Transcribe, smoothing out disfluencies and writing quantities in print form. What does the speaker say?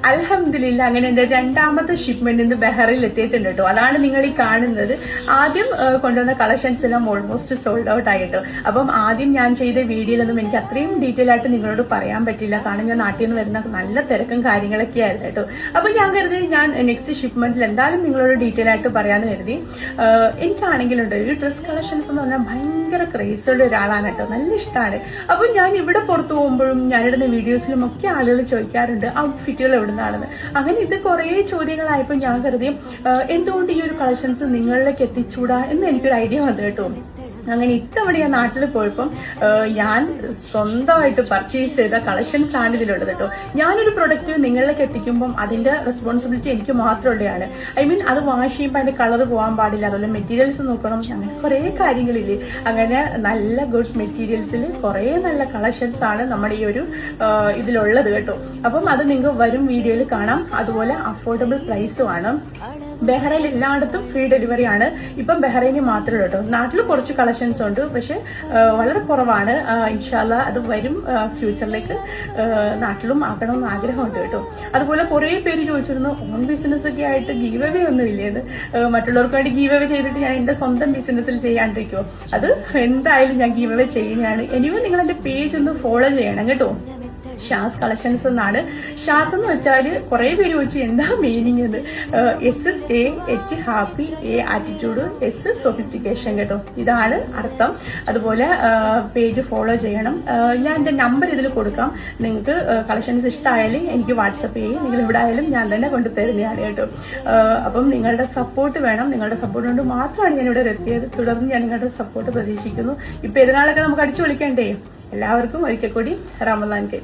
അൽഹംദുലില്ല, അങ്ങനെ എന്റെ രണ്ടാമത്തെ ഷിപ്മെന്റ് ഇന്ന് ബഹ്റൈനിൽ എത്തിയിട്ടുണ്ട് കേട്ടോ. അതാണ് നിങ്ങൾ ഈ കാണുന്നത്. ആദ്യം കൊണ്ടുവന്ന കളക്ഷൻസ് എല്ലാം ഓൾമോസ്റ്റ് സോൾഡ് ഔട്ട് ആയിട്ടോ. അപ്പം ആദ്യം ഞാൻ ചെയ്ത വീഡിയോയിലൊന്നും എനിക്ക് അത്രയും ഡീറ്റെയിൽ ആയിട്ട് നിങ്ങളോട് പറയാൻ പറ്റില്ല, കാരണം ഞാൻ നാട്ടിൽ നിന്ന് വരുന്ന നല്ല തിരക്കും കാര്യങ്ങളൊക്കെ ആയിരുന്നു കേട്ടോ. അപ്പൊ ഞാൻ കരുതി ഞാൻ നെക്സ്റ്റ് ഷിപ്മെന്റിൽ എന്തായാലും നിങ്ങളോട് ഡീറ്റെയിൽ ആയിട്ട് പറയാന്ന് കരുതി. എനിക്കാണെങ്കിലുണ്ട് ഈ ഡ്രസ് കളക്ഷൻസ് എന്ന് പറഞ്ഞാൽ ഭയങ്കര ക്രേസുള്ള ഒരാളാണ് കേട്ടോ, നല്ല ഇഷ്ടമാണ്. അപ്പൊ ഞാൻ ഇവിടെ പുറത്തു പോകുമ്പോഴും ഞാനിടുന്ന വീഡിയോസിലും ഒക്കെ ആളുകൾ ചോദിക്കാറുണ്ട് ഔട്ട്ഫിറ്റുകൾ എവിടുന്നാണെന്ന്. അങ്ങനെ ഇത് കുറെ ചോദ്യങ്ങളായപ്പോൾ ഞാൻ കരുതി എന്തുകൊണ്ട് ഈ ഒരു കളക്ഷൻസ് നിങ്ങളിലേക്ക് എത്തിച്ചൂടാ എന്ന് എനിക്കൊരു ഐഡിയ വന്നു കേട്ടോ. അങ്ങനെ ഇത്തവണ ഞാൻ നാട്ടിൽ പോയപ്പം ഞാൻ സ്വന്തമായിട്ട് പർച്ചേസ് ചെയ്ത കളക്ഷൻസ് ആണ് ഇതിലുള്ളത് കേട്ടോ. ഞാനൊരു പ്രൊഡക്റ്റ് നിങ്ങളിലേക്ക് എത്തിക്കുമ്പം അതിന്റെ റെസ്പോൺസിബിലിറ്റി എനിക്ക് മാത്രമുള്ളതാണ്. അത് വാഷ് ചെയ്യുമ്പോൾ അതിന്റെ കളർ പോകാൻ പാടില്ല, അതുപോലെ മെറ്റീരിയൽസ് നോക്കണം, അങ്ങനെ കുറെ കാര്യങ്ങളില്ലേ. അങ്ങനെ നല്ല ഗുഡ് മെറ്റീരിയൽസിൽ കുറെ നല്ല കളക്ഷൻസ് ആണ് നമ്മുടെ ഈ ഒരു ഇതിലുള്ളത് കേട്ടോ. അപ്പം അത് നിങ്ങൾക്ക് വരും വീഡിയോയിൽ കാണാം. അതുപോലെ അഫോർഡബിൾ പ്രൈസും ആണ്. ബഹ്റൈനിൽ എല്ലായിടത്തും ഫ്രീ ഡെലിവറി ആണ്. ഇപ്പം ബഹ്റൈനിൽ മാത്രമേ കേട്ടോ. നാട്ടിൽ കുറച്ച് കളക്ഷൻസ് ഉണ്ട്, പക്ഷെ വളരെ കുറവാണ്. ഇൻഷാ അല്ലാ അത് വരും. ഫ്യൂച്ചറിലേക്ക് നാട്ടിലും ആക്കണമെന്ന് ആഗ്രഹമുണ്ട് കേട്ടോ. അതുപോലെ കുറെ പേര് ചോദിച്ചിരുന്നു ഓൺ ബിസിനസ് ഒക്കെ ആയിട്ട് ഗീവ് അവേ ഒന്നും ഇല്ലേന്ന്. മറ്റുള്ളവർക്ക് വേണ്ടി ഗീവ് അവേ ചെയ്തിട്ട് ഞാൻ എന്റെ സ്വന്തം ബിസിനസ്സിൽ ചെയ്യാണ്ടിരിക്കുമോ? അത് എന്തായാലും ഞാൻ ഗീവ് അവേ ചെയ്യുന്നതാണ്. എനിവേ നിങ്ങൾ എന്റെ പേജ് ഒന്ന് ഫോളോ ചെയ്യണം കേട്ടോ. ഷാസ് കളക്ഷൻസ് എന്നാണ്. ഷാസ് എന്ന് വെച്ചാൽ കുറെ പേര് ചോദിച്ചു എന്താ മീനിങ് എന്ന്. SSAH happy, A attitude, S sophistication കേട്ടോ, ഇതാണ് അർത്ഥം. അതുപോലെ പേജ് ഫോളോ ചെയ്യണം. ഞാൻ എന്റെ നമ്പർ ഇതിൽ കൊടുക്കാം. നിങ്ങൾക്ക് കളക്ഷൻസ് ഇഷ്ടമായാലും എനിക്ക് വാട്സപ്പ് ചെയ്യും. നിങ്ങൾ ഇവിടെ ആയാലും ഞാൻ തന്നെ കൊണ്ടു തരുന്നതാണ് കേട്ടോ. അപ്പം നിങ്ങളുടെ സപ്പോർട്ട് വേണം. നിങ്ങളുടെ സപ്പോർട്ട് കൊണ്ട് മാത്രമാണ് ഞാൻ ഇവിടെ എത്തിയത്. തുടർന്ന് ഞാൻ നിങ്ങളുടെ സപ്പോർട്ട് പ്രതീക്ഷിക്കുന്നു. ഈ പെരുന്നാളൊക്കെ നമുക്ക് അടിച്ചു വിളിക്കണ്ടേ? എല്ലാവർക്കും ഒരിക്കൽ കൂടി റമളാൻ കരീം.